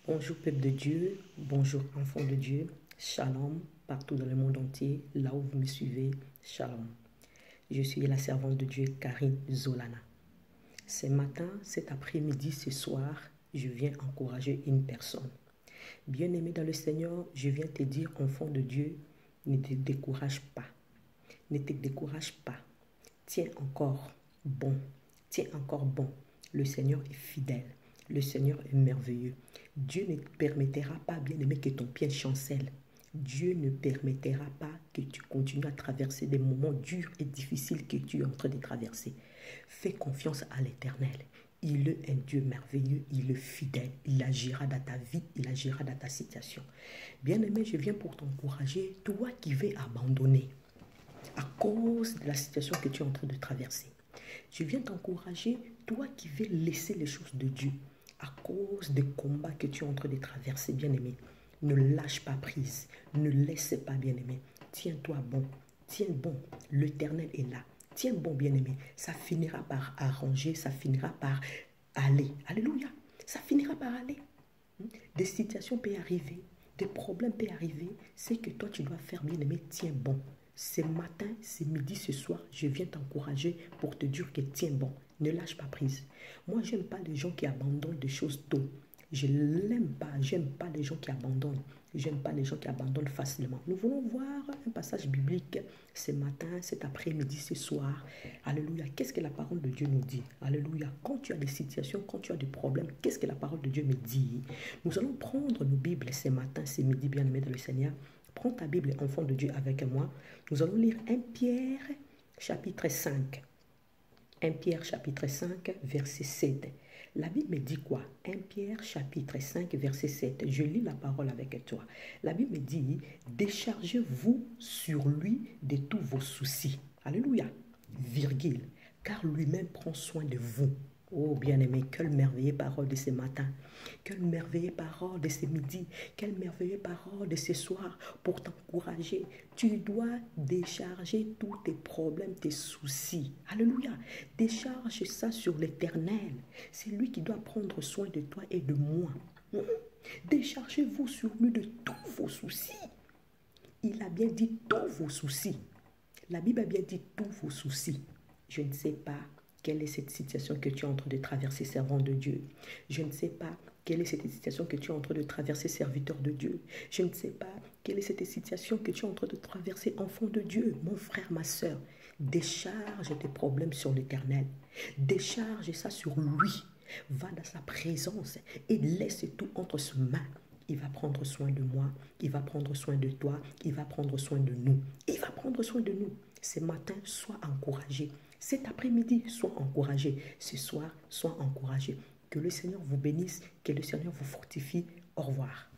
Bonjour peuple de Dieu, bonjour enfants de Dieu, shalom partout dans le monde entier, là où vous me suivez, shalom. Je suis la servante de Dieu Karine Zolana. Ce matin, cet après-midi, ce soir, je viens encourager une personne. Bien-aimé dans le Seigneur, je viens te dire, enfant de Dieu, ne te décourage pas. Ne te décourage pas. Tiens encore bon. Tiens encore bon. Le Seigneur est fidèle. Le Seigneur est merveilleux. Dieu ne permettra pas, bien-aimé, que ton pied chancelle. Dieu ne permettra pas que tu continues à traverser des moments durs et difficiles que tu es en train de traverser. Fais confiance à l'Éternel. Il est un Dieu merveilleux, il est fidèle, il agira dans ta vie, il agira dans ta situation. Bien-aimé, je viens pour t'encourager, toi qui veux abandonner à cause de la situation que tu es en train de traverser. Je viens t'encourager, toi qui veux laisser les choses de Dieu à cause des combats que tu es en train de traverser, bien-aimé. Ne lâche pas prise, ne laisse pas, bien-aimé. Tiens-toi bon, tiens bon, l'Éternel est là. Tiens bon, bien-aimé, ça finira par arranger, ça finira par aller. Alléluia, ça finira par aller. Des situations peuvent arriver, des problèmes peuvent arriver. C'est que toi, tu dois faire, bien-aimé, tiens bon. Ce matin, ce midi, ce soir, je viens t'encourager pour te dire que tiens bon, ne lâche pas prise. Moi, je n'aime pas les gens qui abandonnent des choses tôt. Je n'aime pas, j'aime pas les gens qui abandonnent. J'aime pas les gens qui abandonnent facilement. Nous voulons voir un passage biblique ce matin, cet après-midi, ce soir. Alléluia. Qu'est-ce que la parole de Dieu nous dit? Alléluia. Quand tu as des situations, quand tu as des problèmes, qu'est-ce que la parole de Dieu me dit? Nous allons prendre nos Bibles ce matin, ce midi, bien-aimé dans le Seigneur. Prends ta Bible, enfant de Dieu, avec moi. Nous allons lire 1 Pierre, chapitre 5. 1 Pierre, chapitre 5, verset 7. La Bible me dit quoi? 1 Pierre, chapitre 5, verset 7. Je lis la parole avec toi. La Bible me dit, déchargez-vous sur lui de tous vos soucis. Alléluia. Virgule. Car lui-même prend soin de vous. Oh bien-aimé, quelle merveilleuse parole de ce matin, quelle merveilleuse parole de ce midi, quelle merveilleuse parole de ce soir pour t'encourager. Tu dois décharger tous tes problèmes, tes soucis. Alléluia. Décharge ça sur l'Éternel. C'est lui qui doit prendre soin de toi et de moi. Déchargez-vous sur lui de tous vos soucis. Il a bien dit tous vos soucis. La Bible a bien dit tous vos soucis. Je ne sais pas quelle est cette situation que tu es en train de traverser, servant de Dieu. Je ne sais pas quelle est cette situation que tu es en train de traverser, serviteur de Dieu. Je ne sais pas quelle est cette situation que tu es en train de traverser, enfant de Dieu. Mon frère, ma soeur, décharge tes problèmes sur l'Éternel. Décharge ça sur lui. Va dans sa présence et laisse tout entre ses mains. Il va prendre soin de moi, il va prendre soin de toi, il va prendre soin de nous. Il va prendre soin de nous. Ce matin, sois encouragé. Cet après-midi, sois encouragé. Ce soir, sois encouragé. Que le Seigneur vous bénisse, que le Seigneur vous fortifie. Au revoir.